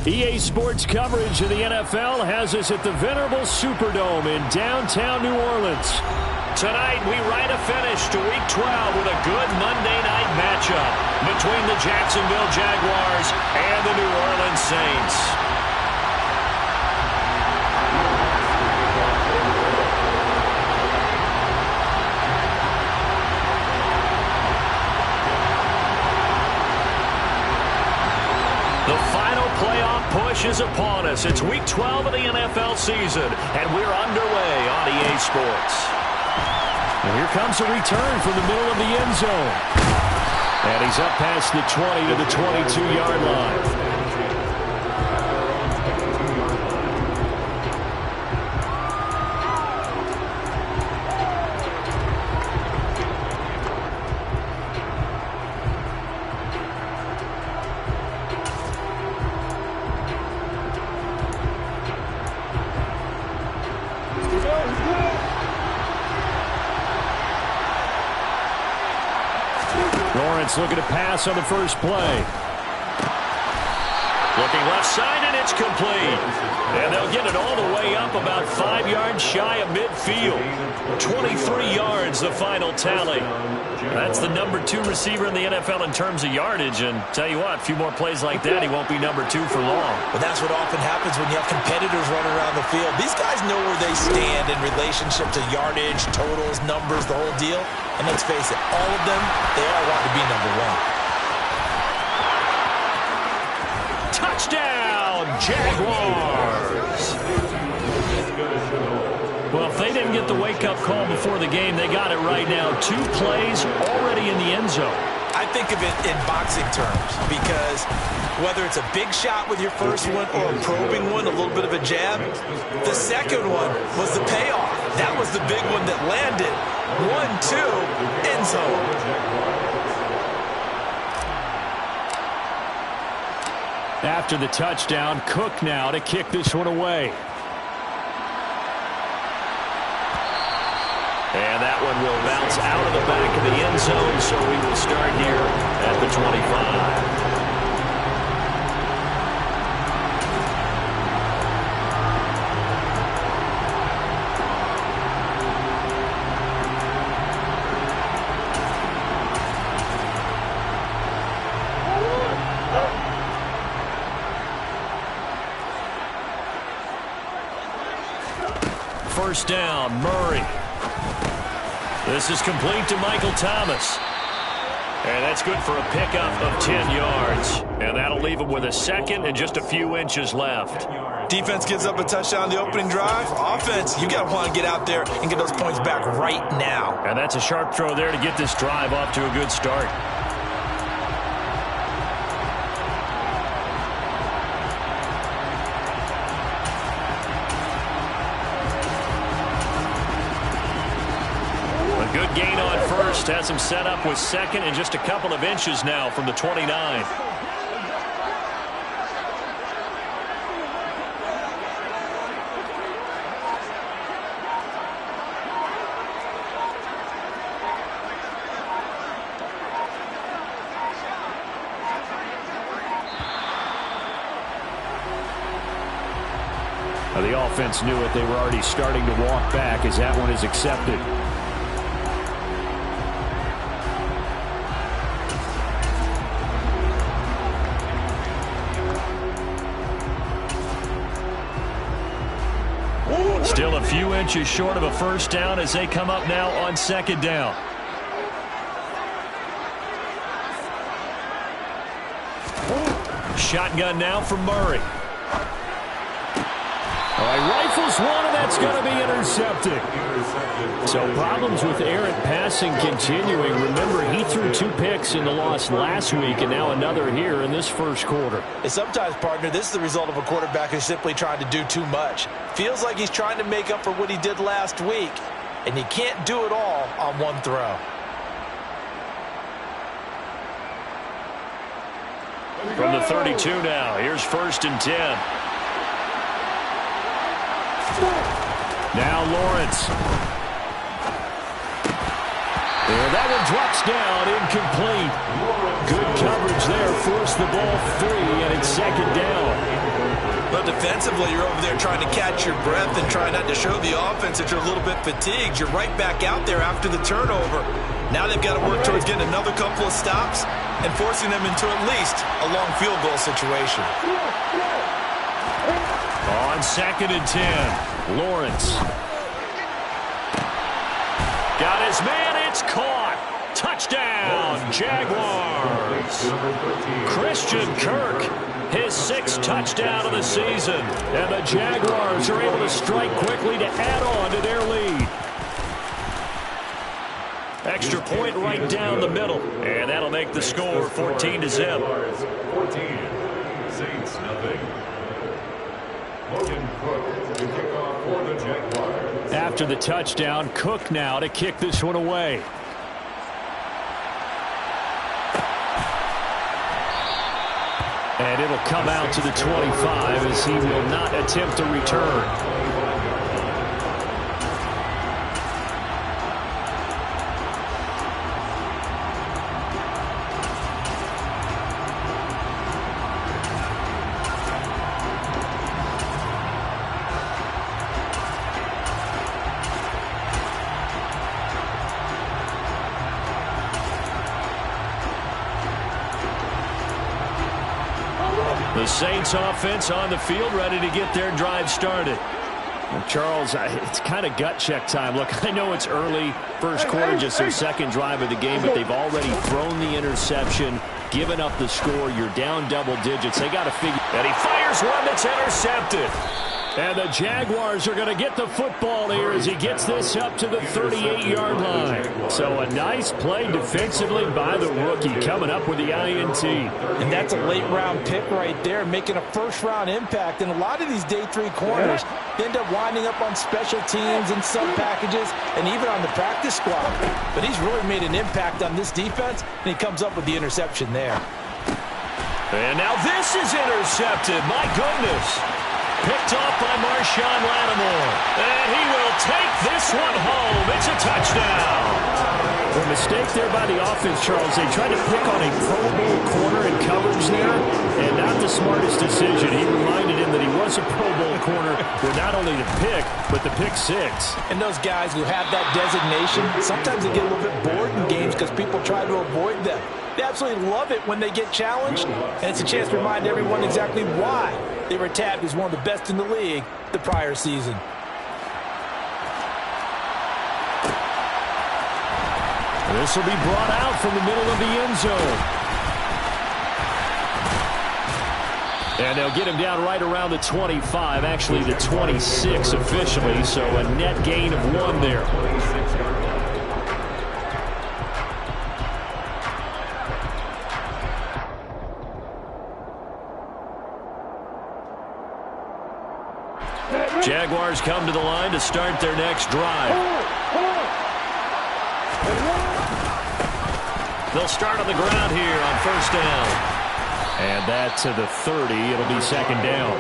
EA Sports coverage of the NFL has us at the venerable Superdome in downtown New Orleans. Tonight, we write a finish to Week 12 with a good Monday night matchup between the Jacksonville Jaguars and the New Orleans Saints. The final playoff push is upon us. It's Week 12 of the NFL season, and we're underway on EA Sports. And here comes a return from the middle of the end zone. And he's up past the 20 to the 22-yard line. Looking to pass on the first play. Looking left side, and it's complete. And they'll get it all the way up about 5 yards shy of midfield. 23 yards, the final tally. That's the number 2 receiver in the NFL in terms of yardage. And tell you what, a few more plays like that, he won't be number 2 for long. But that's what often happens when you have competitors running around the field. These guys know where they stand in relationship to yardage, totals, numbers, the whole deal. And let's face it, all of them, they all want to be number 1. Touchdown, Jaguars! Well, if they didn't get the wake-up call before the game, they got it right now. 2 plays already in the end zone. I think of it in boxing terms because whether it's a big shot with your first one or a probing one, a little bit of a jab, the second one was the payoff. That was the big one that landed. 1-2, end zone. After the touchdown, Cook now to kick this one away. And that one will bounce out of the back of the end zone, so we will start here at the 25. First down, Murray. This is complete to Michael Thomas. And that's good for a pickup of 10 yards. And that'll leave him with a second and just a few inches left. Defense gives up a touchdown on the opening drive. Offense, you got to want to get out there and get those points back right now. And that's a sharp throw there to get this drive off to a good start. Good gain on first. Has him set up with second and just a couple of inches now from the 29. Now the offense knew it. They were already starting to walk back as that one is accepted. Still a few inches short of a first down as they come up now on second down. Shotgun now for Murray. All right, rifles one, and that's going to be intercepted. So problems with errant passing continuing. Remember, he threw 2 picks in the loss last week, and now another here in this first quarter. And sometimes, partner, this is the result of a quarterback who's simply trying to do too much. Feels like he's trying to make up for what he did last week, and you can't do it all on one throw. From the 32 now, here's 1st and 10. Now Lawrence. And that one drops down, incomplete. Good coverage there, forced the ball free, and it's second down. But defensively, you're over there trying to catch your breath and try not to show the offense that you're a little bit fatigued. You're right back out there after the turnover. Now they've got to work towards getting another couple of stops and forcing them into at least a long field goal situation. On 2nd and 10, Lawrence. Got his man, it's caught. Touchdown, Jaguars. Christian Kirk, his 6th touchdown of the season. And the Jaguars are able to strike quickly to add on to their lead. Extra point right down the middle. And that'll make the score 14-0. 14, Saints nothing. Logan Cook to kick off for the Jaguars. After the touchdown, Cook now to kick this one away. And it'll come out to the 25 as he will not attempt a return. The Saints offense on the field, ready to get their drive started. Well, Charles, it's kind of gut check time. Look, I know it's early, first quarter, just their 2nd drive of the game, but they've already thrown the interception, given up the score. You're down double digits. They got to figure. And he fires one that's intercepted. And the Jaguars are going to get the football here as he gets this up to the 38-yard line. So a nice play defensively by the rookie, coming up with the INT. And that's a late-round pick right there, making a first-round impact. And a lot of these day 3 corners end up winding up on special teams and sub packages and even on the practice squad. But he's really made an impact on this defense, and he comes up with the interception there. And now this is intercepted. My goodness. Picked off by Marshawn Lattimore. And he will take this one home. It's a touchdown. A mistake there by the offense, Charles. They tried to pick on a Pro Bowl corner in coverage there, and not the smartest decision. He reminded him that he was a Pro Bowl corner with not only the pick, but the pick 6. And those guys who have that designation, sometimes they get a little bit bored in games because people try to avoid them. They absolutely love it when they get challenged, and it's a chance to remind everyone exactly why they were tabbed as one of the best in the league the prior season. This will be brought out from the middle of the end zone. And they'll get him down right around the 25, actually the 26 officially, so a net gain of 1 there. Jaguars come to the line to start their next drive. They'll start on the ground here on 1st down. And that to the 30. It'll be 2nd down.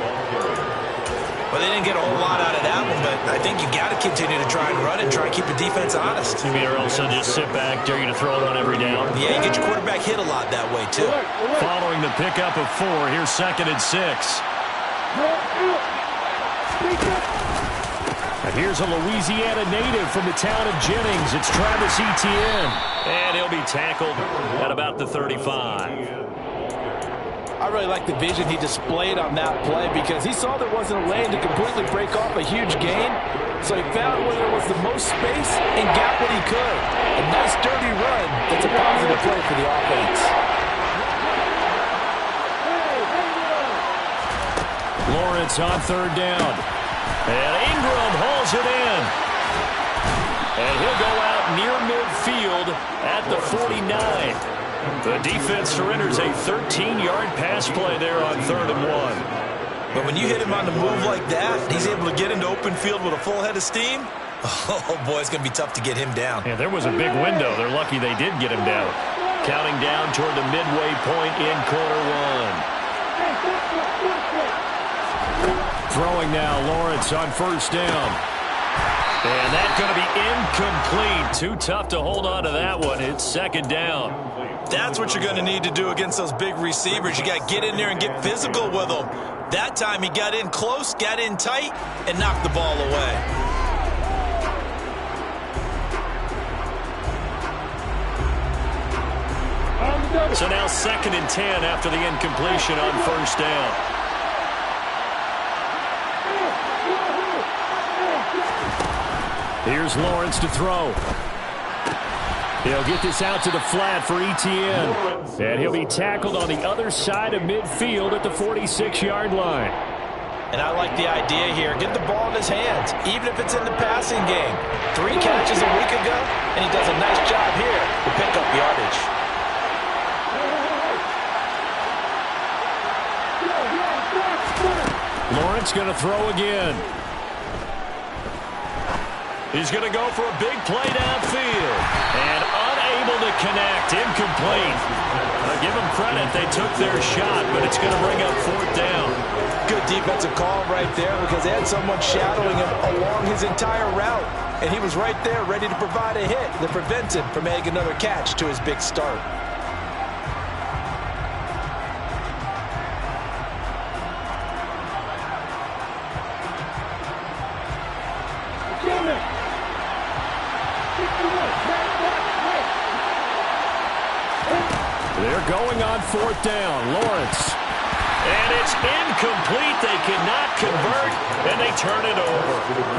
Well, they didn't get a whole lot out of that one, but I think you got to continue to try and run and try and keep the defense honest. You mean or else they'll just sit back, dare you to throw it on every down? Yeah, you get your quarterback hit a lot that way, too. Following the pickup of 4, here's 2nd and 6. And here's a Louisiana native from the town of Jennings. It's Travis Etienne. And he'll be tackled at about the 35. I really like the vision he displayed on that play because he saw there wasn't a lane to completely break off a huge gain. So he found where there was the most space and got what he could. A nice dirty run. That's a positive play for the offense. Lawrence on 3rd down. And Ingram hauls it in. And he'll go out near midfield at the 49. The defense surrenders a 13-yard pass play there on 3rd and 1. But when you hit him on the move like that, he's able to get into open field with a full head of steam. Oh, boy, it's going to be tough to get him down. Yeah, there was a big window. They're lucky they did get him down. Counting down toward the midway point in quarter 1. Throwing now, Lawrence on 1st down. And that's going to be incomplete. Too tough to hold on to that one. It's 2nd down. That's what you're going to need to do against those big receivers. You got to get in there and get physical with them. That time he got in close, got in tight, and knocked the ball away. So now 2nd and 10 after the incompletion on 1st down. Here's Lawrence to throw. He'll get this out to the flat for Etienne. And he'll be tackled on the other side of midfield at the 46-yard line. And I like the idea here. Get the ball in his hands, even if it's in the passing game. 3 catches a week ago, and he does a nice job here to pick up yardage. Lawrence going to throw again. He's going to go for a big play downfield. And unable to connect. Incomplete. Give them credit. They took their shot, but it's going to bring up 4th down. Good defensive call right there because they had someone shadowing him along his entire route. And he was right there ready to provide a hit that prevents him from making another catch to his big start. They're going on 4th down. Lawrence. And it's incomplete. They cannot convert, and they turn it over.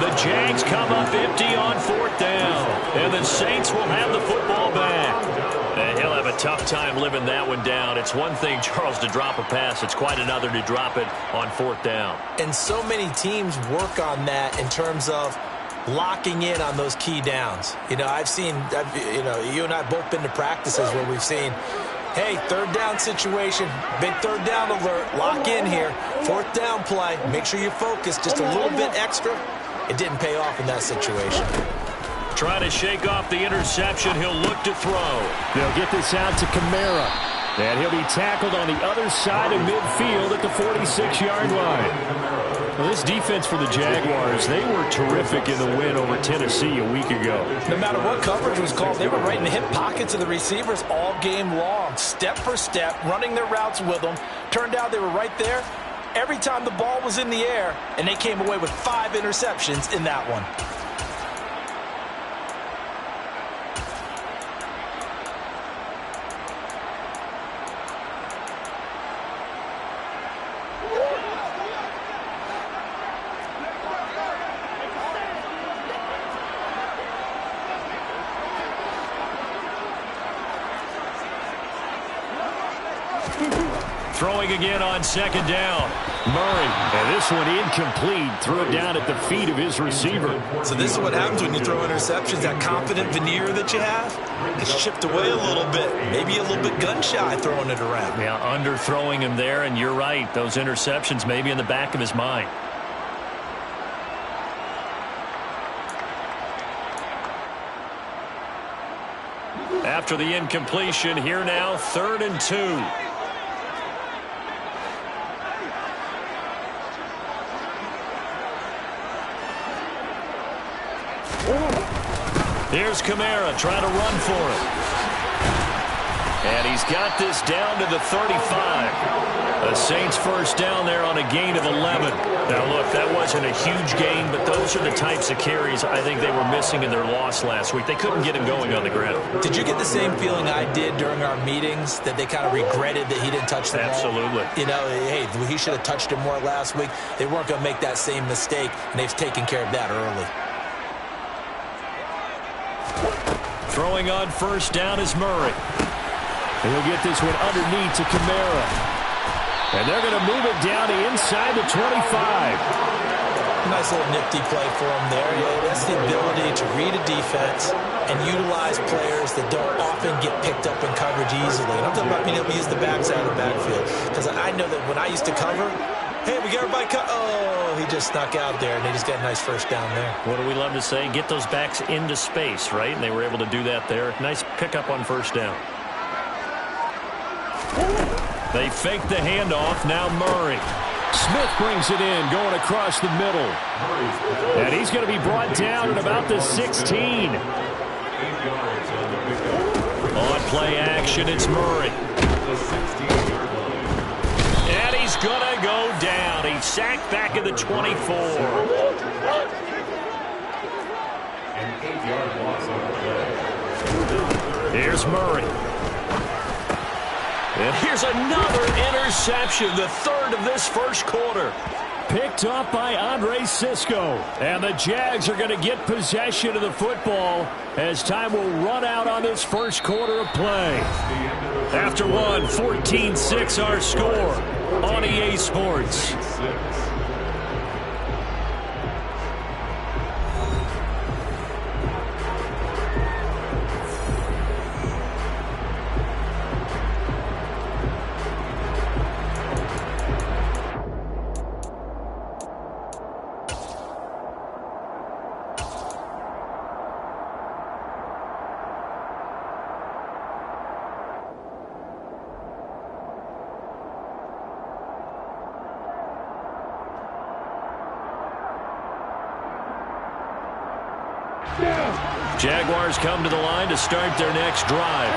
The Jags come up empty on 4th down, and the Saints will have the football back. And he'll have a tough time living that one down. It's one thing, Charles, to drop a pass. It's quite another to drop it on 4th down. And so many teams work on that in terms of locking in on those key downs. You know, you and I have both been to practices where we've seen, hey, 3rd down situation, big 3rd down alert, lock in here, 4th down play, make sure you're focused just a little bit extra. It didn't pay off in that situation. Trying to shake off the interception, he'll look to throw. They'll get this out to Kamara, and he'll be tackled on the other side of midfield at the 46-yard line. Well, this defense for the Jaguars, they were terrific in the win over Tennessee a week ago. No matter what coverage was called, they were right in the hip pockets of the receivers all game long, step for step, running their routes with them. Turned out they were right there every time the ball was in the air, and they came away with 5 interceptions in that one. Throwing again on 2nd down. Murray, and this one incomplete. Threw it down at the feet of his receiver. So this is what happens when you throw interceptions. That confident veneer that you have gets chipped away a little bit. Maybe a little bit gun-shy throwing it around. Yeah, underthrowing him there, and you're right. Those interceptions may be in the back of his mind. After the incompletion, here now, 3rd and 2. Here's Kamara trying to run for it. And he's got this down to the 35. The Saints 1st down there on a gain of 11. Now, look, that wasn't a huge gain, but those are the types of carries I think they were missing in their loss last week. They couldn't get him going on the ground. Did you get the same feeling I did during our meetings, that they kind of regretted that he didn't touch the ball? Absolutely. You know, hey, he should have touched it more last week. They weren't going to make that same mistake, and they've taken care of that early. Throwing on 1st down is Murray. And he'll get this one underneath to Kamara. And they're going to move it down to inside the 25. Nice little nifty play for him there. Yeah, that's the ability to read a defense and utilize players that don't often get picked up in coverage easily. And I'm talking about being able to use the backside of the backfield. Because I know that when I used to cover, hey, we got everybody cut. Oh, he just snuck out there, and they just got a nice 1st down there. What do we love to say? Get those backs into space, right? And they were able to do that there. Nice pickup on 1st down. They fake the handoff. Now Murray. Smith brings it in, going across the middle. And he's going to be brought down at about the 16. On play action, it's Murray. And he's going to go down. sacked back at the 24. An 8-yard loss on the play. Here's Murray. And here's another interception, the third of this first quarter. Picked up by Andre Sisco. And the Jags are going to get possession of the football as time will run out on this first quarter of play. After one, 14-6 our score on EA Sports. Jaguars come to the line to start their next drive.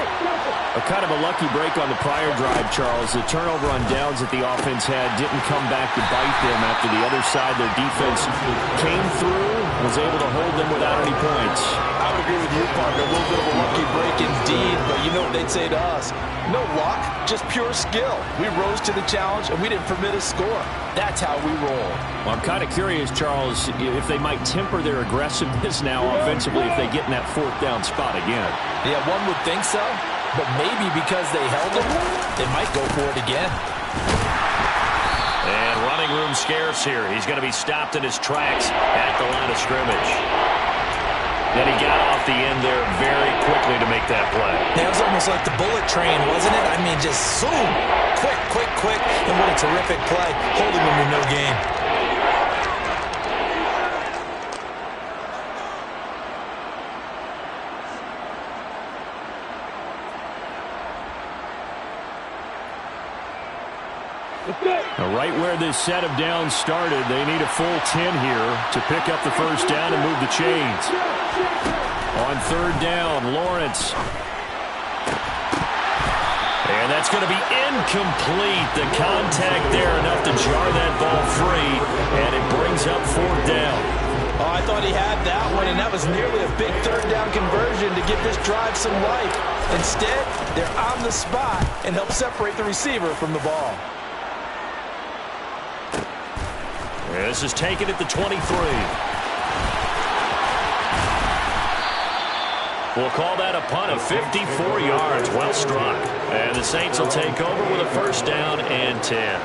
A kind of a lucky break on the prior drive, Charles. The turnover on downs that the offense had didn't come back to bite them after the other side. Their defense came through, was able to hold them without any points. I would agree with you, partner. A little bit of a lucky break indeed, but you know what they'd say to us. No luck, just pure skill. We rose to the challenge, and we didn't permit a score. That's how we roll. Well, I'm kind of curious, Charles, if they might temper their aggressiveness now offensively if they get in that fourth down spot again. Yeah, one would think so, but maybe because they held it, they might go for it again. And running room scarce here. He's going to be stopped in his tracks at the line of scrimmage. Then he got off the end there very quickly to make that play. That was almost like the bullet train, wasn't it? I mean, just zoom. Quick, quick, quick. And what a terrific play, holding them to no gain. Now, right where this set of downs started, they need a full 10 here to pick up the first down and move the chains. On third down, Lawrence. And that's going to be incomplete. The contact there enough to jar that ball free, and it brings up fourth down. Oh, I thought he had that one, and that was nearly a big third down conversion to give this drive some life. Instead, they're on the spot and help separate the receiver from the ball. This is taken at the 23. We'll call that a punt of 54 yards. Well struck. And the Saints will take over with a first down and 10.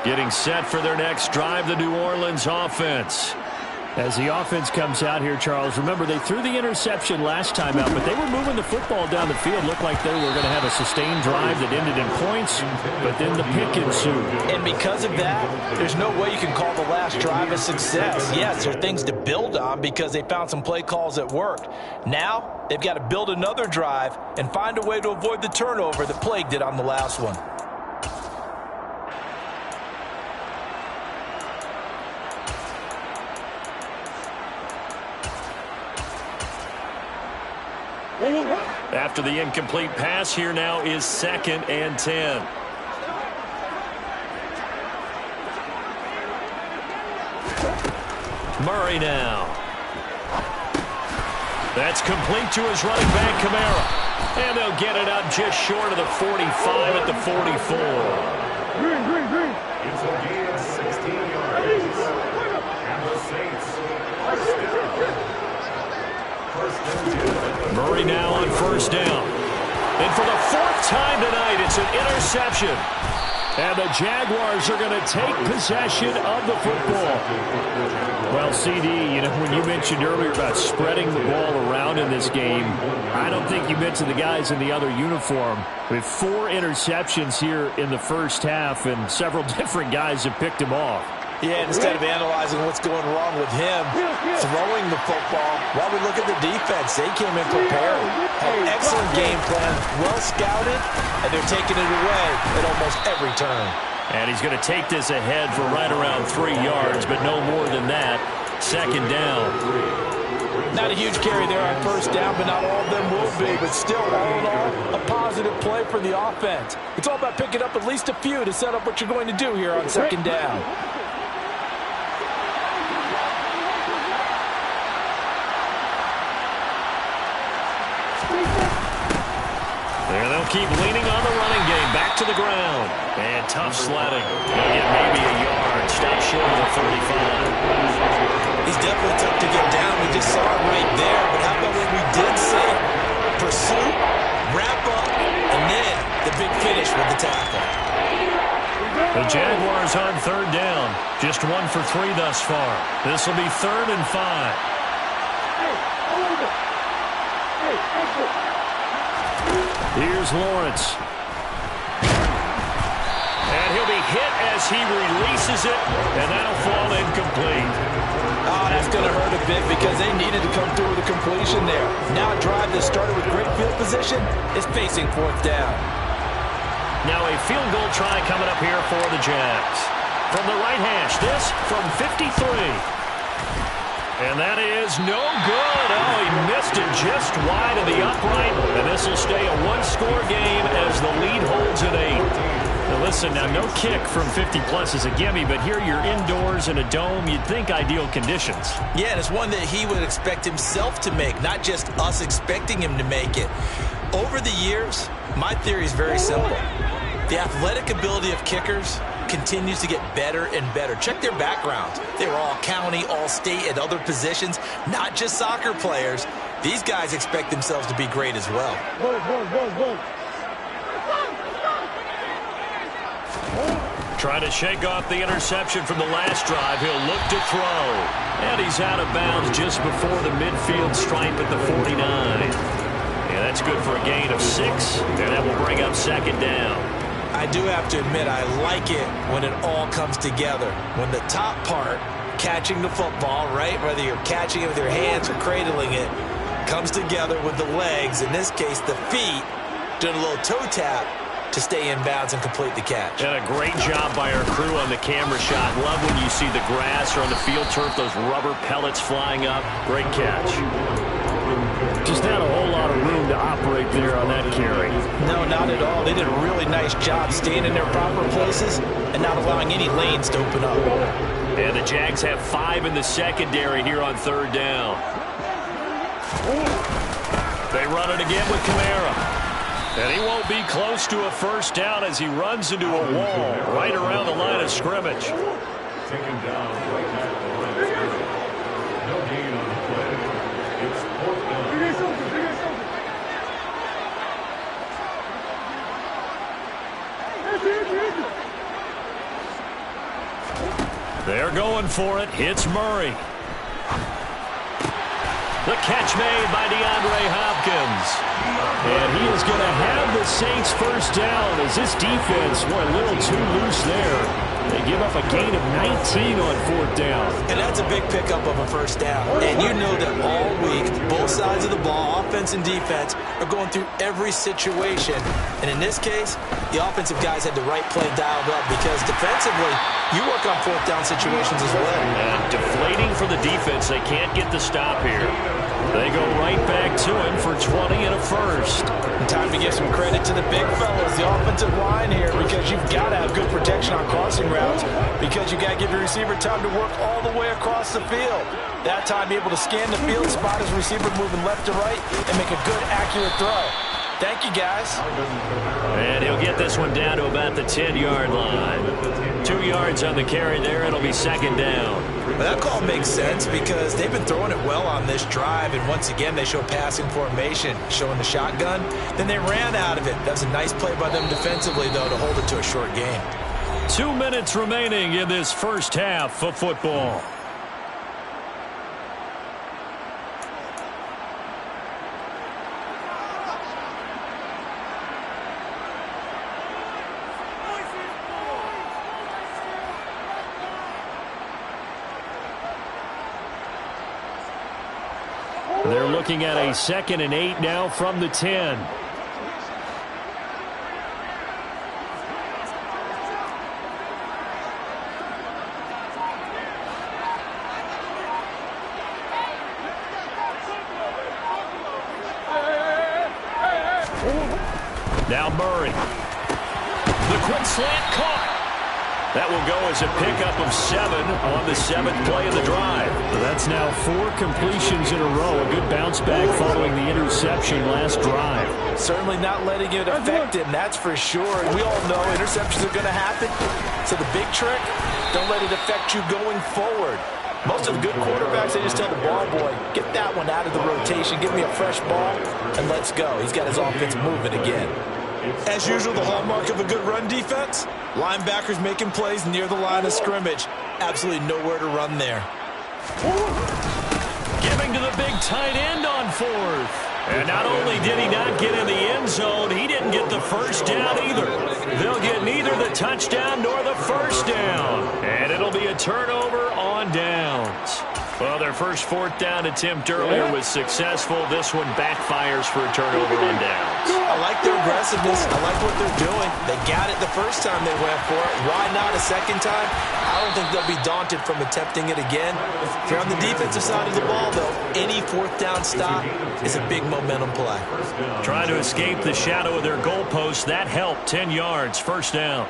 Getting set for their next drive, the New Orleans offense. As the offense comes out here, Charles, remember they threw the interception last time out, but they were moving the football down the field. Looked like they were going to have a sustained drive that ended in points, but then the pick ensued. And because of that, there's no way you can call the last drive a success. Yes, there are things to build on because they found some play calls that worked. Now, they've got to build another drive and find a way to avoid the turnover that plagued it on the last one. After the incomplete pass, here now is 2nd and 10. Murray now. That's complete to his running back, Kamara. And they'll get it up just short of the 45 at the 44. It's a gain of 16 yards. And the Saints are still. Murray now on first down. And for the 4th time tonight, it's an interception. And the Jaguars are going to take possession of the football. Well, CD, you know, when you mentioned earlier about spreading the ball around in this game, I don't think you mentioned the guys in the other uniform. With 4 interceptions here in the first half, and several different guys have picked him off. Yeah, instead of analyzing what's going wrong with him throwing the football, while we look at the defense, they came in prepared. An excellent game plan, well scouted, and they're taking it away at almost every turn. And he's going to take this ahead for right around 3 yards, but no more than that. 2nd down. Not a huge carry there on first down, but not all of them will be. But still, all in all, a positive play for the offense. It's all about picking up at least a few to set up what you're going to do here on second down. There they'll keep leaning on the running game. Back to the ground. And tough sledding. They'll get maybe a yard. Stop short of the 35. He's definitely tough to get down. We just saw it right there. But how about what we did see? Pursuit, wrap up, and then the big finish with the tackle. The Jaguars on third down. Just 1 for 3 thus far. This will be 3rd and 5. Here's Lawrence. And he'll be hit as he releases it, and that'll fall incomplete. Oh, that's going to hurt a bit because they needed to come through with a completion there. Now a drive that started with great field position is facing 4th down. Now a field goal try coming up here for the Jags. From the right hash, this from 53. And that is no good. Oh, he missed it just wide of the upright. And this will stay a one-score game as the lead holds at 8. Now listen, now no kick from 50-plus is a gimme, but here you're indoors in a dome. You'd think ideal conditions. Yeah, and it's one that he would expect himself to make, not just us expecting him to make it. Over the years, my theory is very simple. The athletic ability of kickers continues to get better and better. Check their backgrounds. They were all county, all state, at other positions, not just soccer players. These guys expect themselves to be great as well. Trying to shake off the interception from the last drive. He'll look to throw. And he's out of bounds just before the midfield stripe at the 49. Yeah, that's good for a gain of 6. And that will bring up 2nd down. I do have to admit, I like it when it all comes together. When the top part, catching the football, right, whether you're catching it with your hands or cradling it, comes together with the legs, in this case the feet, doing a little toe tap to stay in bounds and complete the catch. And a great job by our crew on the camera shot. Love when you see the grass or on the field turf, those rubber pellets flying up. Great catch. Just not a whole lot of room to operate there on that carry. No, not at all. They did a really nice job staying in their proper places and not allowing any lanes to open up. And the Jags have 5 in the secondary here on 3rd down. They run it again with Kamara. And he won't be close to a 1st down as he runs into a wall right around the line of scrimmage. Taken down right at the line. No gain on the play. It's 4th down. They're going for it. Hits Murray. The catch made by DeAndre Hopkins. And he is going to have the Saints 1st down as this defense were a little too loose there. They give up a gain of 19 on 4th down. And that's a big pickup of a 1st down. And you know that all week, both sides of the ball, offense and defense, are going through every situation. And in this case, the offensive guys had the right play dialed up because defensively, you work on 4th down situations as well. And deflating for the defense. They can't get the stop here. They go right back to him for 20 and a 1st. And time to give some credit to the big fellas, the offensive line here, because you've got to have good protection on crossing routes because you got to give your receiver time to work all the way across the field. That time, be able to scan the field, spot his receiver moving left to right, and make a good, accurate throw. Thank you, guys. And he'll get this one down to about the 10-yard line. 2 yards on the carry there. It'll be 2nd down. Well, that call makes sense because they've been throwing it well on this drive, and once again, they show passing formation, showing the shotgun. Then they ran out of it. That was a nice play by them defensively, though, to hold it to a short game. 2 minutes remaining in this 1st half of football. They're looking at a 2nd and 8 now from the 10. Now Murray. The quick slant caught. That will go as a pickup of 7 on the 7th play of the drive. So that's now 4 completions in a row. A good bounce back following the interception last drive. Certainly not letting it affect him, that's for sure. And we all know interceptions are going to happen. So the big trick, don't let it affect you going forward. Most of the good quarterbacks, they just tell the ball boy, get that one out of the rotation, give me a fresh ball, and let's go. He's got his offense moving again. As usual, the hallmark of a good run defense, linebackers making plays near the line of scrimmage. Absolutely nowhere to run there. Giving to the big tight end on 4th. And not only did he not get in the end zone, he didn't get the first down either. They'll get neither the touchdown nor the first down. And it'll be a turnover on downs. Well, their first 4th down attempt earlier was successful. This one backfires for a turnover on downs. I like their aggressiveness. I like what they're doing. They got it the first time they went for it. Why not a second time? I don't think they'll be daunted from attempting it again. If you're on the defensive side of the ball, though, any 4th down stop is a big momentum play. Trying to escape the shadow of their goalpost. That helped. 10 yards, first down.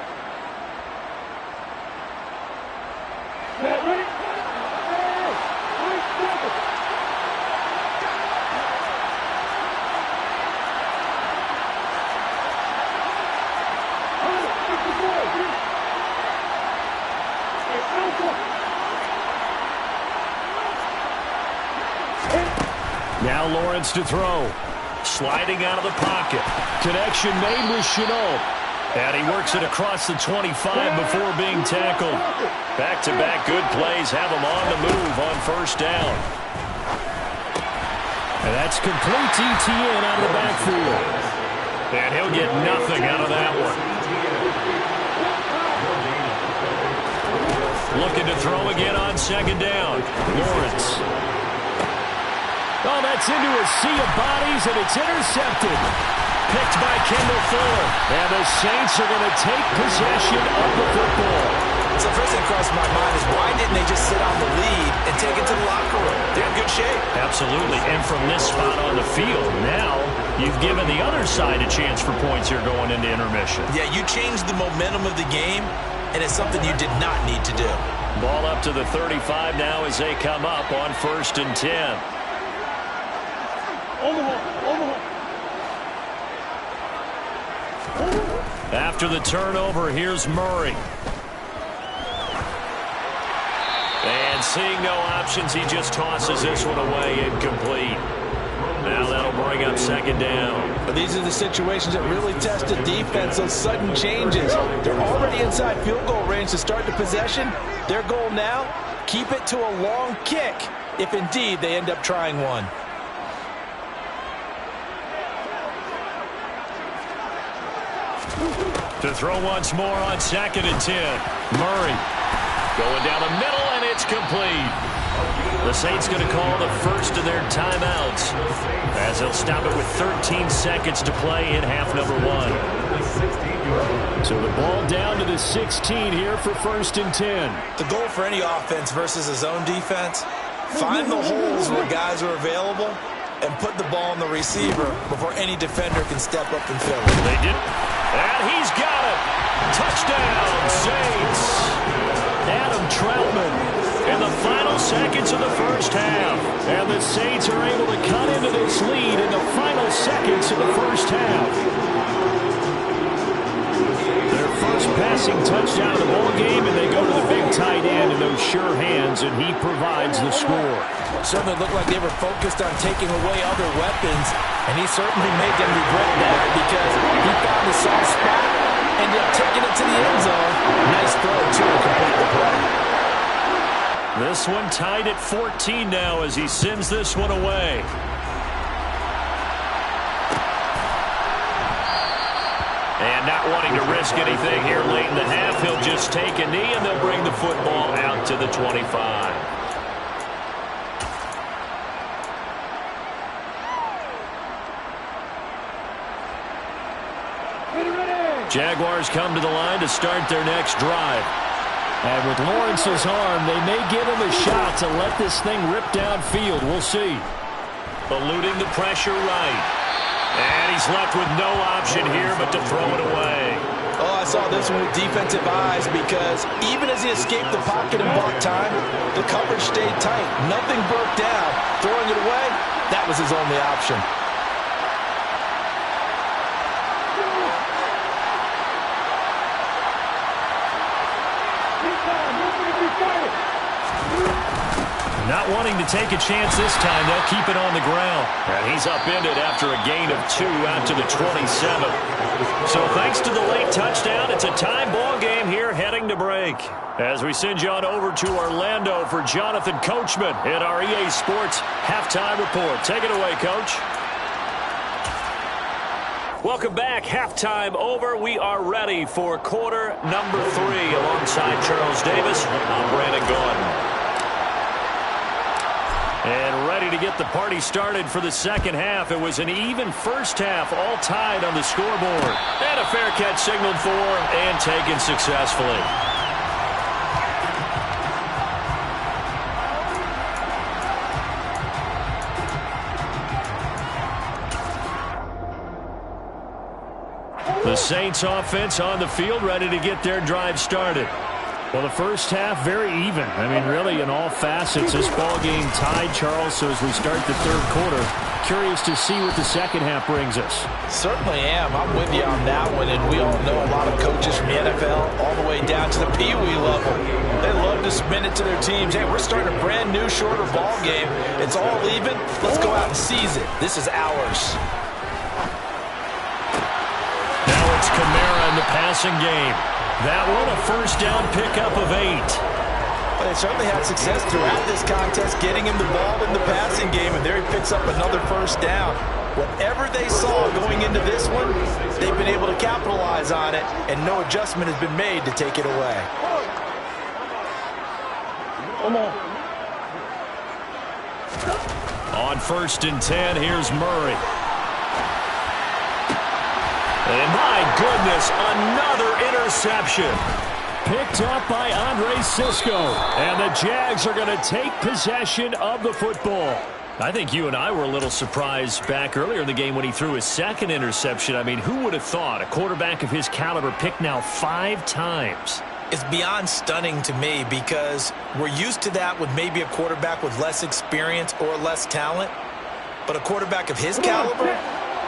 Now Lawrence to throw. Sliding out of the pocket. Connection made with Chenault. And he works it across the 25 before being tackled. Back-to-back good plays have him on the move on first down. And that's complete ETN out of the backfield. And he'll get nothing out of that one. Looking to throw again on second down. Lawrence. Oh, that's into a sea of bodies, and it's intercepted. Picked by Kendall Fuller. And the Saints are going to take possession of the football. So first thing crossed my mind is why didn't they just sit on the lead and take it to the locker room? They're in good shape. Absolutely. And from this spot on the field, now you've given the other side a chance for points here going into intermission. Yeah, you changed the momentum of the game, and it's something you did not need to do. Ball up to the 35 now as they come up on 1st and 10. After the turnover, here's Murray. And seeing no options, he just tosses this one away, incomplete. Now that'll bring up second down. But these are the situations that really test the defense, those sudden changes. They're already inside field goal range to start the possession. Their goal now, keep it to a long kick, if indeed they end up trying one. To throw once more on 2nd and 10. Murray going down the middle, and it's complete. The Saints going to call the first of their timeouts as they'll stop it with 13 seconds to play in half number 1. So the ball down to the 16 here for 1st and 10. The goal for any offense versus a zone defense, find the holes where guys are available and put the ball on the receiver before any defender can step up and fill it. They did. And he's got it. Touchdown, Saints. Adam Troutman in the final seconds of the first half. And the Saints are able to cut into this lead in the final seconds of the first half. Their first passing touchdown of the ball game, and they go to the big tight end in those sure hands, and he provides the score. Certainly looked like they were focused on taking away other weapons, and he certainly made them regret that because he found the soft spot, ended up taking it to the end zone. Nice throw, too, to complete the play. This one tied at 14 now as he sends this one away. And not wanting to risk anything here late in the half, he'll just take a knee, and they'll bring the football out to the 25. Jaguars come to the line to start their next drive. And with Lawrence's arm, they may give him a shot to let this thing rip downfield. We'll see. Eluding the pressure right. And he's left with no option here but to throw it away. Oh, I saw this one with defensive eyes because even as he escaped the pocket and bought time, the coverage stayed tight. Nothing broke down. Throwing it away, that was his only option. Not wanting to take a chance this time, they'll keep it on the ground. And he's upended after a gain of 2 out to the 27. So thanks to the late touchdown, it's a tie ball game here heading to break. As we send you on over to Orlando for Jonathan Coachman in our EA Sports Halftime Report. Take it away, Coach. Welcome back. Halftime over. We are ready for quarter number 3 alongside Charles Davis. I'm Brandon Gordon. And ready to get the party started for the second half. It was an even first half, all tied on the scoreboard. And a fair catch signaled for and taken successfully. The Saints offense on the field, ready to get their drive started. Well, the first half, very even. I mean, really, in all facets, this ball game tied, Charles. So as we start the third quarter, curious to see what the second half brings us. Certainly am. I'm with you on that one. And we all know a lot of coaches from the NFL all the way down to the Pee Wee level. They love to spin it to their teams. Hey, we're starting a brand new, shorter ball game. It's all even. Let's go out and seize it. This is ours. Now it's Kamara in the passing game. That one, a first down pickup of 8. But they certainly had success throughout this contest, getting him the ball in the passing game, and there he picks up another first down. Whatever they saw going into this one, they've been able to capitalize on it, and no adjustment has been made to take it away. Come on. On 1st and 10, here's Murray. And my goodness, another interception. Picked up by Andre Cisco. And the Jags are going to take possession of the football. I think you and I were a little surprised back earlier in the game when he threw his second interception. I mean, who would have thought a quarterback of his caliber picked now 5 times? It's beyond stunning to me because we're used to that with maybe a quarterback with less experience or less talent. But a quarterback of his caliber,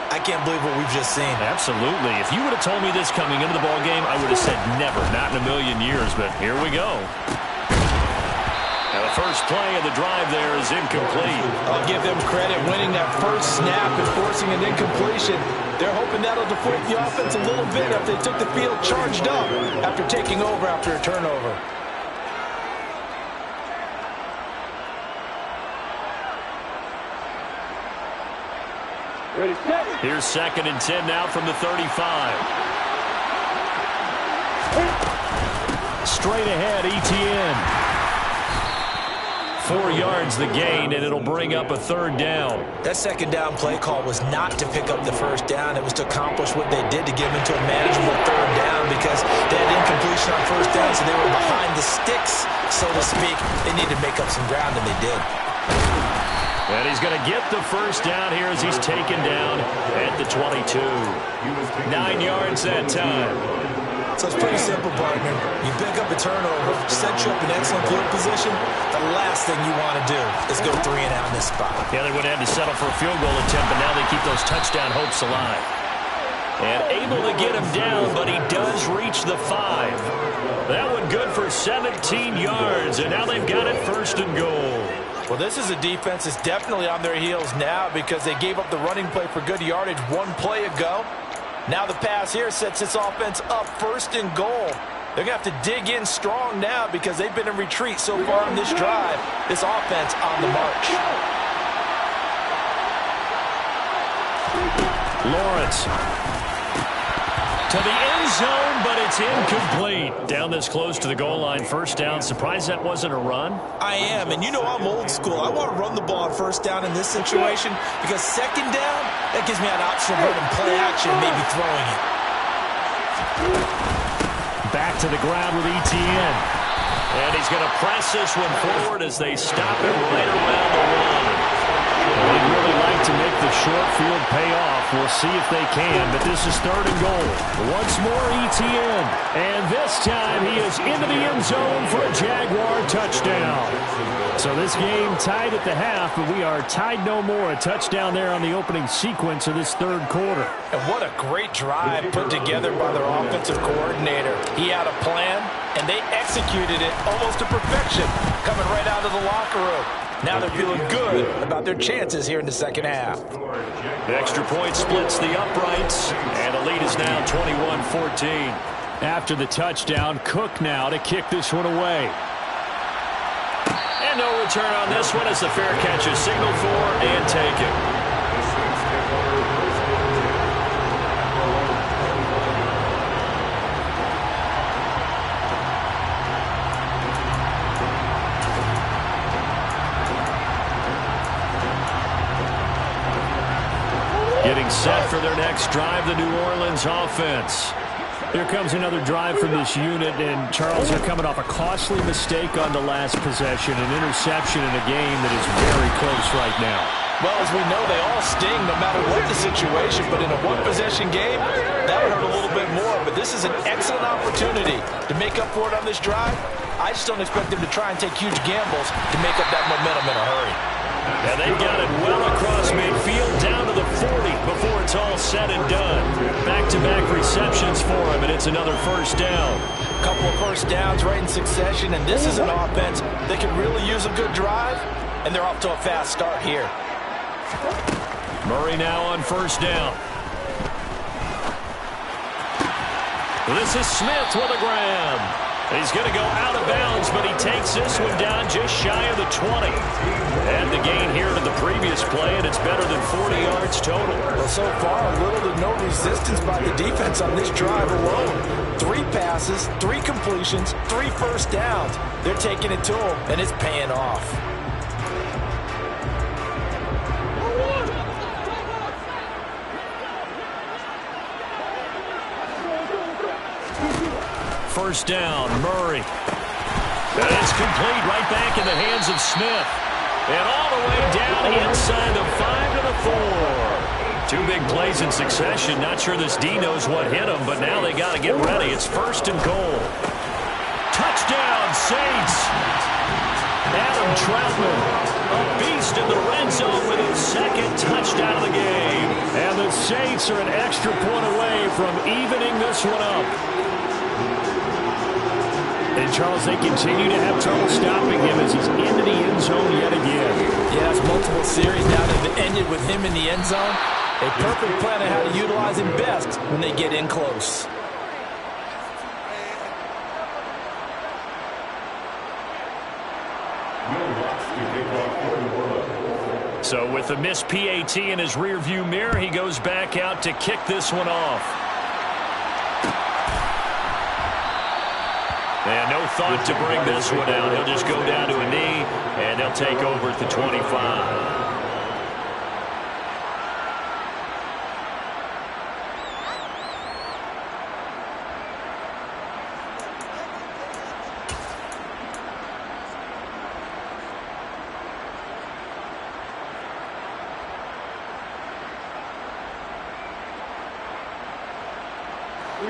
I can't believe what we've just seen. Absolutely. If you would have told me this coming into the ball game, I would have said never, not in a million years, but here we go. Now the first play of the drive there is incomplete. I'll give them credit winning that first snap and forcing an incompletion. They're hoping that'll deflate the offense a little bit if they took the field charged up after taking over after a turnover. Here's 2nd and 10 now from the 35. Straight ahead, Etienne. 4 yards the gain, and it'll bring up a 3rd down. That 2nd down play call was not to pick up the 1st down. It was to accomplish what they did to get them into a manageable 3rd down because they had incompletion on 1st down, so they were behind the sticks, so to speak. They needed to make up some ground, and they did. And he's going to get the 1st down here as he's taken down at the 22. 9 yards that time. So it's pretty simple, partner. You pick up a turnover, set you up in excellent field position. The last thing you want to do is go 3 and out in this spot. Yeah, they would have had to settle for a field goal attempt, but now they keep those touchdown hopes alive. And able to get him down, but he does reach the 5. That one good for 17 yards, and now they've got it 1st and goal. Well, this is a defense that's definitely on their heels now because they gave up the running play for good yardage 1 play ago. Now the pass here sets this offense up 1st and goal. They're going to have to dig in strong now because they've been in retreat so far on this drive. This offense on the march. Lawrence to the end zone, but it's incomplete. Down this close to the goal line, 1st down. Surprised that wasn't a run? I am, and you know I'm old school. I want to run the ball on 1st down in this situation because 2nd down, that gives me an option of running play action, maybe throwing it. Back to the ground with Etienne. And he's going to press this one forward as they stop it right around the line. They'd really like to make the short field pay off. We'll see if they can, but this is 3rd and goal. Once more, Etienne. And this time he is into the end zone for a Jaguar touchdown. So this game tied at the half, but we are tied no more. A touchdown there on the opening sequence of this 3rd quarter. And what a great drive put together by their offensive coordinator. He had a plan, and they executed it almost to perfection, coming right out of the locker room. Now they're feeling good about their chances here in the second half. The extra point splits the uprights, and the lead is now 21-14. After the touchdown, Cook now to kick this one away. And no return on this one as the fair catch is signaled for and taken. Getting set for their next drive, the New Orleans offense. Here comes another drive from this unit, and Charles, they're coming off a costly mistake on the last possession, an interception in a game that is very close right now. Well, as we know, they all sting no matter what the situation, but in a one-possession game, that would hurt a little bit more. But this is an excellent opportunity to make up for it on this drive. I just don't expect them to try and take huge gambles to make up that momentum in a hurry. And they've got it well across midfield down to the 40 before it's all said and done. Back-to-back receptions for him, and it's another first down. A couple of first downs right in succession, and this is an offense that could really use a good drive, and they're off to a fast start here. Murray now on first down. This is Smith with a grab. He's going to go out of bounds, but he takes this one down just shy of the 20. And the gain here to the previous play, and it's better than 40 yards total. Well, so far, little to no resistance by the defense on this drive alone. 3 passes, 3 completions, 3 first downs. They're taking it to him, and it's paying off. First down, Murray. And it's complete right back in the hands of Smith. And all the way down inside the 5 to the 4. 2 big plays in succession. Not sure this D knows what hit him, but now they got to get ready. It's 1st and goal. Touchdown, Saints. Adam Troutman, a beast in the red zone with his 2nd touchdown of the game. And the Saints are an extra point away from evening this one up. And, Charles, they continue to have trouble stopping him as he's into the end zone yet again. Yes, multiple series now that have ended with him in the end zone. A perfect plan on how to utilize him best when they get in close. So with the missed PAT in his rearview mirror, he goes back out to kick this one off. And no thought to bring this one out. He'll just go down to a knee, and they'll take over at the 25.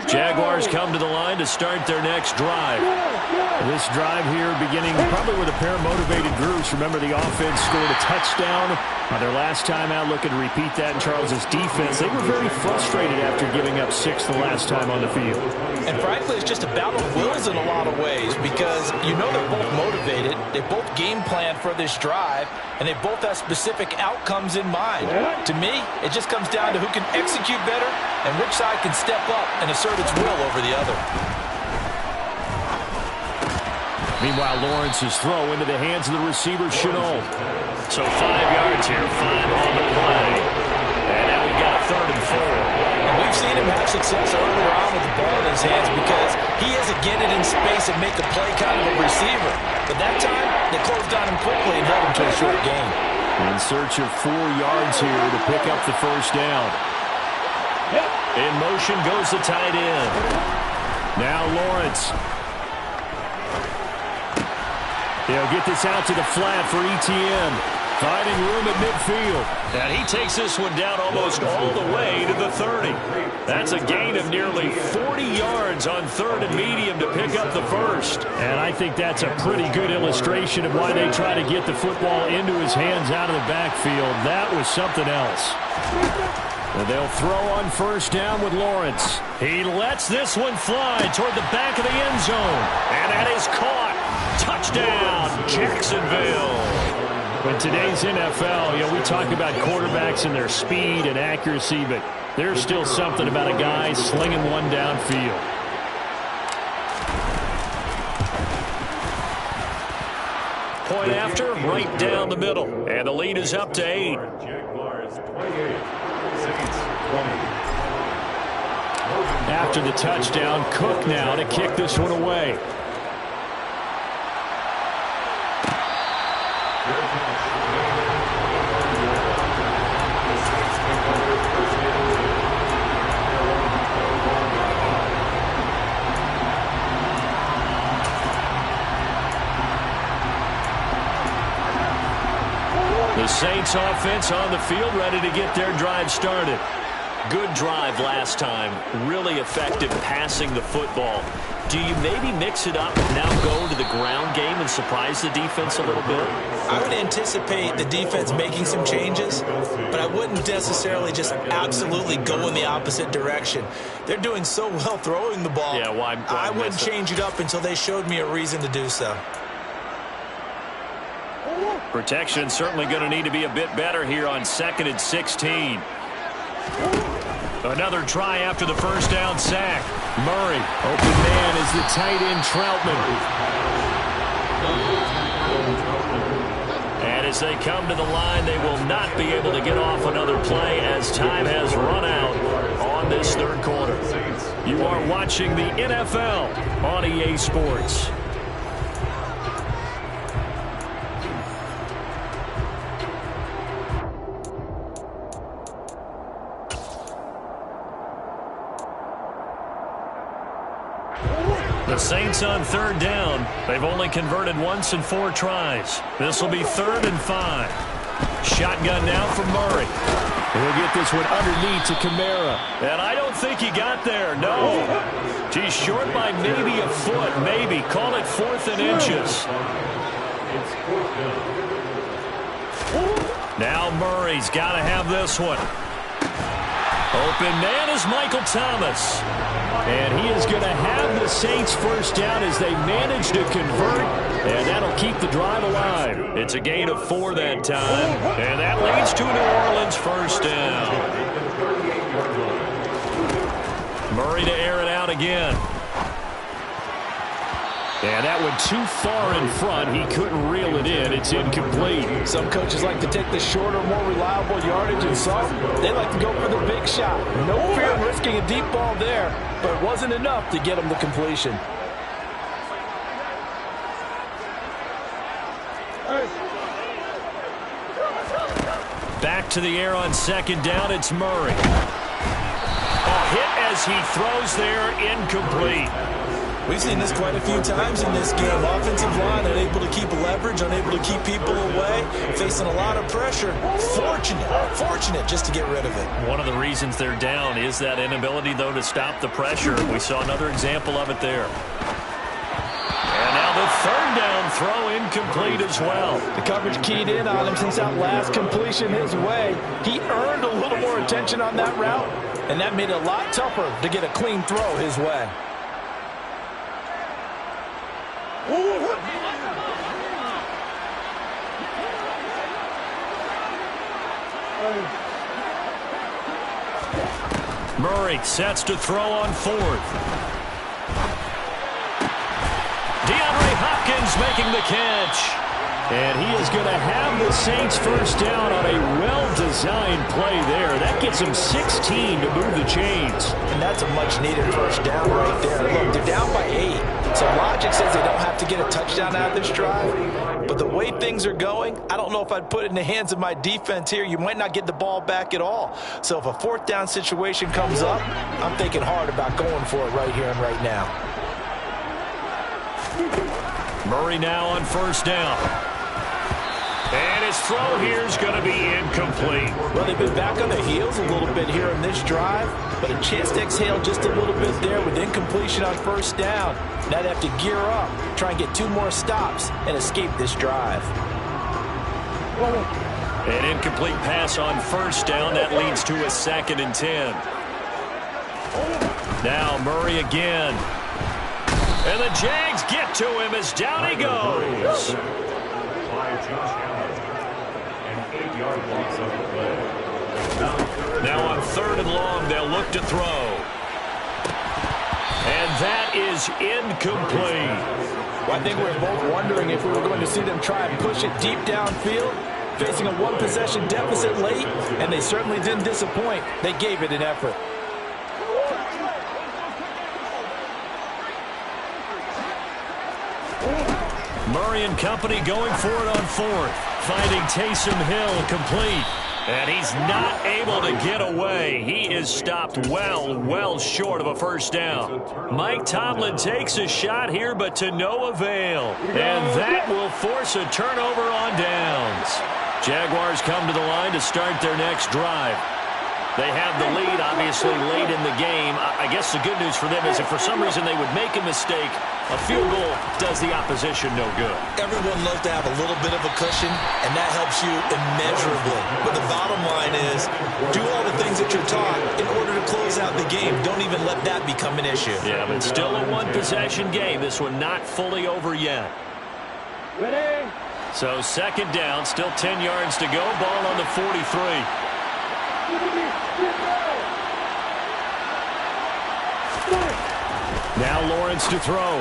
Jaguars come to the line to start their next drive. This drive here beginning probably with a pair of motivated groups. Remember, the offense scored a touchdown on their last time out. Looking to repeat that in Charles's defense. They were very frustrated after giving up 6 the last time on the field. And frankly, it's just a battle of wills in a lot of ways because you know they're both motivated. They both game plan for this drive, and they both have specific outcomes in mind. To me, it just comes down to who can execute better and which side can step up and assert its will over the other. Meanwhile, Lawrence's throw into the hands of the receiver, Chenault. So 5 yards here, 5 on the play. And now we've got a 3rd and 4. And we've seen him have success earlier on with the ball in his hands because he has to get it in space and make a play kind of a receiver. But that time, they closed on him quickly and held him to a short gain. In search of 4 yards here to pick up the first down. In motion goes the tight end. Now Lawrence. They'll get this out to the flat for Etienne. Finding room at midfield. And he takes this one down almost all the way to the 30. That's a gain of nearly 40 yards on 3rd and medium to pick up the first. And I think that's a pretty good illustration of why they try to get the football into his hands out of the backfield. That was something else. And they'll throw on 1st down with Lawrence. He lets this one fly toward the back of the end zone. And that is caught. Touchdown, Jacksonville. In today's NFL, we talk about quarterbacks and their speed and accuracy, but there's still something about a guy slinging one downfield. Point after, right down the middle. And the lead is up to 8. Jaguars 28, Saints 20. After the touchdown, Cook now to kick this one away. The Saints offense on the field, ready to get their drive started. Good drive last time. Really effective passing the football. Do you maybe mix it up, now go to the ground game and surprise the defense a little bit? I would anticipate the defense making some changes, but I wouldn't necessarily just absolutely go in the opposite direction. They're doing so well throwing the ball. Yeah, well, I wouldn't change it up until they showed me a reason to do so. Protection certainly going to need to be a bit better here on 2nd and 16. Another try after the 1st down sack. Murray, open man is the tight end Troutman. And as they come to the line, they will not be able to get off another play as time has run out on this 3rd quarter. You are watching the NFL on EA Sports. The Saints on 3rd down. They've only converted once in 4 tries. This will be 3rd and 5. Shotgun now from Murray. He'll get this one underneath to Kamara. And I don't think he got there, no. He's short by maybe a foot, maybe. Call it 4th and inches. Now Murray's got to have this one. Open man is Michael Thomas. And he is going to have the Saints 1st down as they manage to convert. And that'll keep the drive alive. It's a gain of 4 that time. And that leads to New Orleans 1st down. Murray to air it out again. And that one too far in front. He couldn't reel it in. It's incomplete. Some coaches like to take the shorter, more reliable yardage, and some, they like to go for the big shot. No fear of risking a deep ball there, but it wasn't enough to get him the completion. Back to the air on 2nd down. It's Murray. A hit as he throws there, incomplete. We've seen this quite a few times in this game. Offensive line unable to keep leverage, unable to keep people away, facing a lot of pressure. Fortunate just to get rid of it. One of the reasons they're down is that inability, though, to stop the pressure. We saw another example of it there. And now the 3rd down throw incomplete as well. The coverage keyed in on him since that last completion his way. He earned a little more attention on that route, and that made it a lot tougher to get a clean throw his way. Murray sets to throw on 4th. DeAndre Hopkins making the catch. And he is going to have the Saints 1st down on a well-designed play there. That gets them 16 to move the chains. And that's a much-needed 1st down right there. Look, they're down by 8. So logic says they don't have to get a touchdown out of this drive. But the way things are going, I don't know if I'd put it in the hands of my defense here. You might not get the ball back at all. So if a 4th down situation comes up, I'm thinking hard about going for it right here and right now. Murray now on 1st down. And his throw here is going to be incomplete. Well, they've been back on their heels a little bit here in this drive, but a chance to exhale just a little bit there with incompletion on first down. Now they have to gear up, try and get 2 more stops, and escape this drive. An incomplete pass on first down. That leads to a 2nd and 10. Now Murray again. And the Jags get to him as down he goes. By Josh Allen. An 8-yard loss on the play. Now on 3rd and long, they'll look to throw. And that is incomplete. Well, I think we were both wondering if we were going to see them try and push it deep downfield, facing a 1-possession deficit late, and they certainly didn't disappoint. They gave it an effort. Murray and company going for it on 4th. Finding Taysom Hill complete. And he's not able to get away. He is stopped well short of a first down. Mike Tomlin takes a shot here, but to no avail. And that will force a turnover on downs. Jaguars come to the line to start their next drive. They have the lead, obviously, late in the game. I guess the good news for them is if for some reason they would make a mistake, a field goal does the opposition no good. Everyone loves to have a little bit of a cushion, and that helps you immeasurably. But the bottom line is, do all the things that you're taught in order to close out the game. Don't even let that become an issue. Yeah, but still a 1-possession game. This one not fully over yet. Ready? So 2nd down, still 10 yards to go. Ball on the 43. Now Lawrence to throw.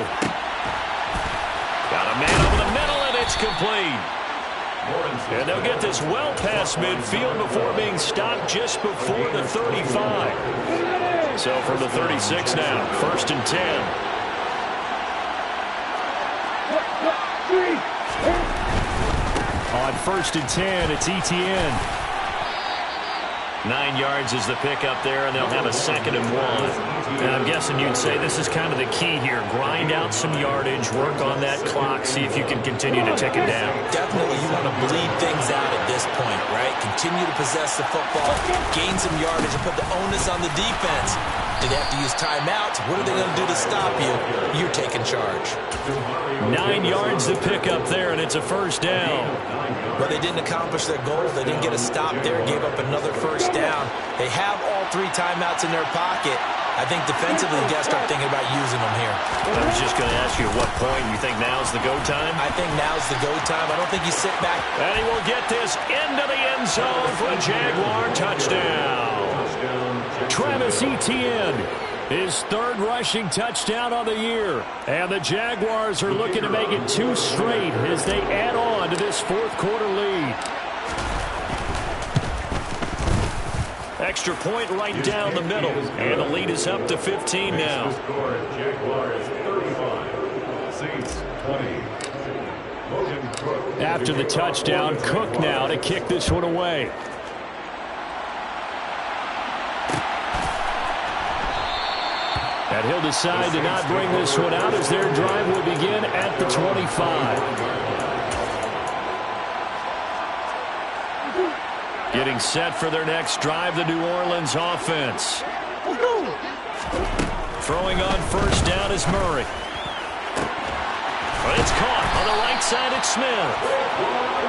Got a man over the middle, and it's complete. And they'll get this well past midfield before being stopped just before the 35. So from the 36 now, 1st and 10. On 1st and 10, it's Etienne. 9 yards is the pickup there, and they'll have a 2nd and 1. And I'm guessing you'd say this is kind of the key here. Grind out some yardage, work on that clock, see if you can continue to tick it down. Definitely you want to bleed things out at this point, right? Continue to possess the football, gain some yardage, and put the onus on the defense. Do they have to use timeouts? What are they going to do to stop you? You're taking charge. 9 yards to pick up there, and it's a 1st down. But they didn't accomplish their goal. They didn't get a stop there, gave up another 1st down. They have all 3 timeouts in their pocket. I think defensively, you got to start thinking about using them here. I was just going to ask you at what point you think now's the go time? I think now's the go time. I don't think you sit back. And he will get this into the end zone for a Jaguar touchdown. Travis Etienne, his 3rd rushing touchdown of the year. And the Jaguars are looking to make it 2 straight as they add on to this 4th quarter lead. Extra point right down the middle. And the lead is up to 15 now. Jaguars 35, Saints 20. After the touchdown, Cook now to kick this one away. And he'll decide to not bring this one out as their drive will begin at the 25. Getting set for their next drive, the New Orleans offense. Throwing on 1st down is Murray. But it's caught on the right side. It's Smith.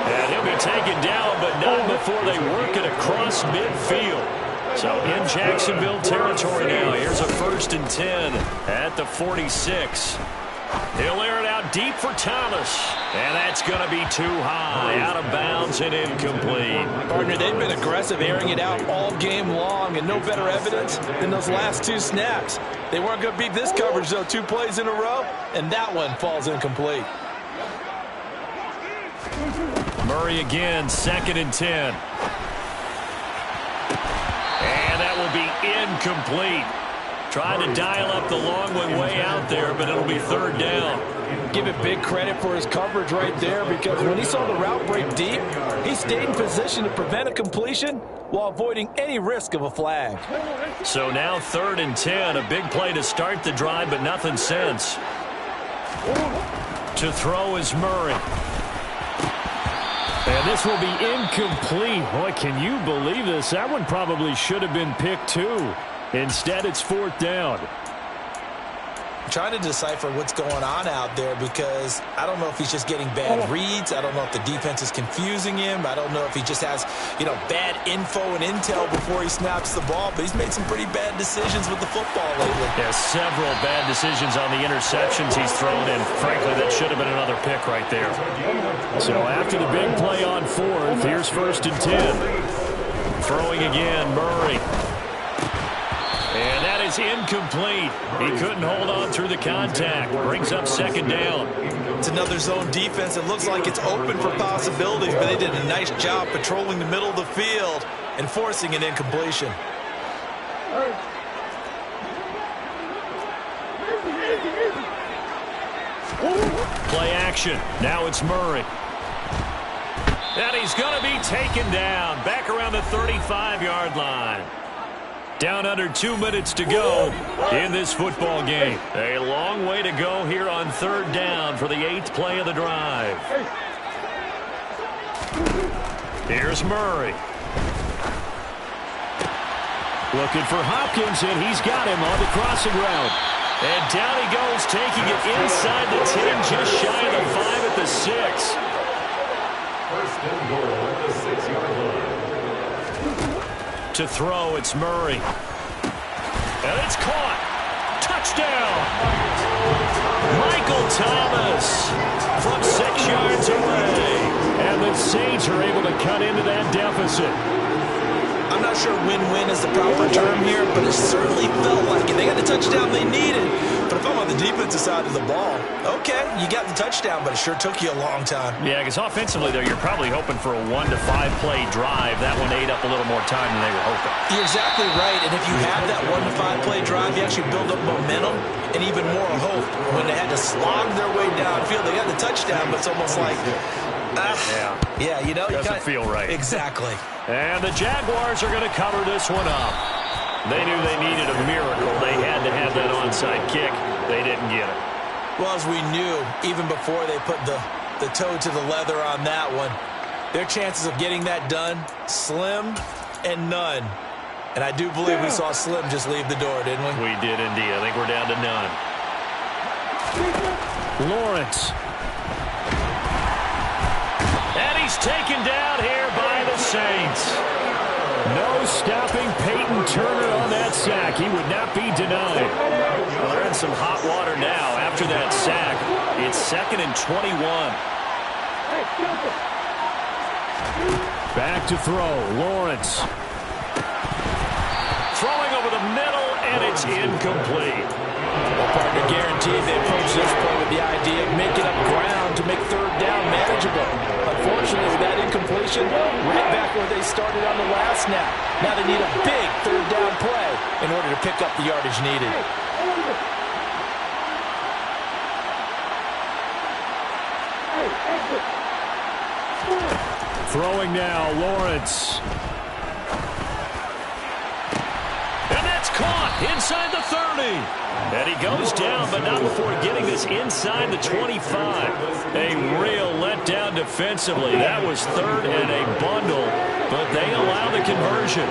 And he'll be taken down, but not before they work it across midfield. So in Jacksonville territory now. Here's a 1st and 10 at the 46. He'll air it out deep for Thomas. And that's going to be too high. Out of bounds and incomplete. Partner, they've been aggressive airing it out all game long, and no better evidence than those last 2 snaps. They weren't going to beat this coverage, though, 2 plays in a row, and that one falls incomplete. Murray again, 2nd and 10. And that will be incomplete. Trying to dial up the long one way out there, but it'll be 3rd down. Give it big credit for his coverage right there, because when he saw the route break deep, he stayed in position to prevent a completion while avoiding any risk of a flag. So now 3rd and 10, a big play to start the drive, but nothing since. To throw is Murray. And this will be incomplete. Boy, can you believe this? That one probably should have been picked too. Instead, it's 4th down. I'm trying to decipher what's going on out there because I don't know if he's just getting bad reads. I don't know if the defense is confusing him. I don't know if he just has, bad info and intel before he snaps the ball. But he's made some pretty bad decisions with the football lately. Yeah, several bad decisions on the interceptions he's thrown, and frankly, that should have been another pick right there. So after the big play on 4th, here's 1st and 10. Throwing again, Murray. And that is incomplete. He couldn't hold on through the contact. Brings up 2nd down. It's another zone defense. It looks like it's open for possibilities, but they did a nice job patrolling the middle of the field and forcing an incompletion. Play action. Now it's Murray. And he's going to be taken down. Back around the 35-yard line. Down under 2 minutes to go in this football game. A long way to go here on 3rd down for the 8th play of the drive. Here's Murray. Looking for Hopkins, and he's got him on the crossing route. And down he goes, taking it inside the 10, just shy of the 5 at the 6. 1st and goal at the 6-yard line. To throw, it's Murray. And it's caught. Touchdown. Michael Thomas from 6 yards away. And the Saints are able to cut into that deficit. I'm not sure win-win is the proper term here, but it certainly felt like it. They got the touchdown they needed. But if I'm on the defensive side of the ball, okay, you got the touchdown, but it sure took you a long time. Yeah, because offensively, though, you're probably hoping for a 1 to 5 play drive. That one ate up a little more time than they were hoping. You're exactly right, and if you have that 1 to 5 play drive, you actually build up momentum and even more hope. When they had to slog their way downfield, they got the touchdown, but it's almost like, yeah, doesn't feel right. Exactly. And the Jaguars are going to cover this one up. They knew they needed a miracle. They had to have that onside kick. They didn't get it. Well, as we knew, even before they put the toe to the leather on that one, their chances of getting that done, slim and none. And I do believe we saw Slim just leave the door, didn't we? We did indeed. I think we're down to none. Lawrence. And he's taken down here by the Saints. No stopping Peyton Turner on that sack. He would not be denied. Well, they're in some hot water now after that sack. It's 2nd and 21. Back to throw. Lawrence. Throwing over the middle, and it's incomplete. Well, partner, guaranteed they approach this play with the idea of making up ground to make 3rd down manageable. Unfortunately, with that incompletion, right back where they started on the last snap. Now they need a big 3rd down play in order to pick up the yardage needed. Throwing now, Lawrence. And that's caught inside the 30. And he goes down, but not before getting this inside the 25. A real letdown defensively. That was 3rd and a bundle, but they allow the conversion.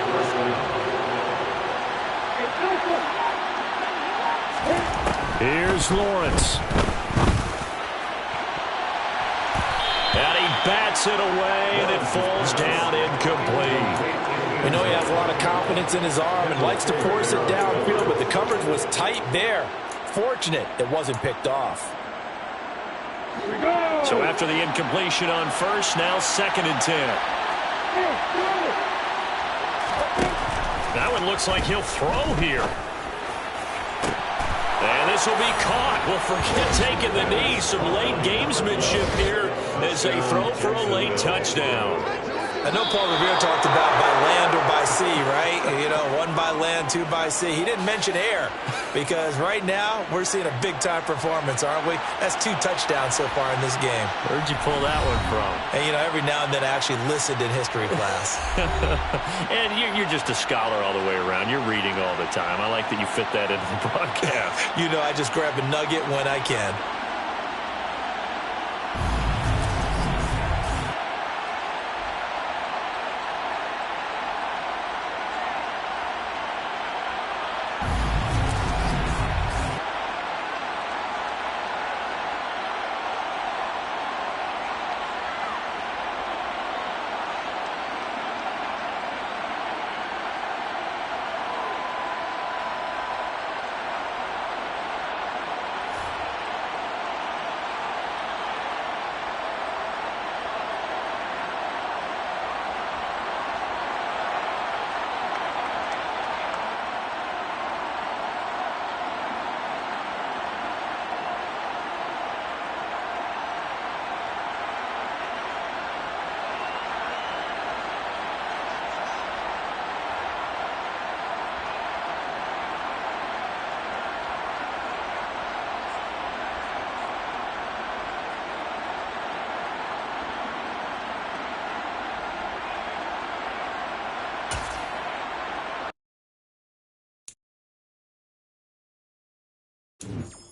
Here's Lawrence. And he bats it away, and it falls down incomplete. We know he has a lot of confidence in his arm and likes to force it downfield, but the coverage was tight there. Fortunate it wasn't picked off. So after the incompletion on 1st, now 2nd and 10. That one looks like he'll throw here. And this will be caught. Well, forget taking the knee. Some late gamesmanship here as they throw for a late touchdown. I know Paul Revere talked about by land or by sea, right? 1 by land, 2 by sea. He didn't mention air because right now we're seeing a big-time performance, aren't we? That's 2 touchdowns so far in this game. Where'd you pull that one from? And, every now and then I actually listened in history class. And you're just a scholar all the way around. You're reading all the time. I like that you fit that into the broadcast. I just grab a nugget when I can. Thank you.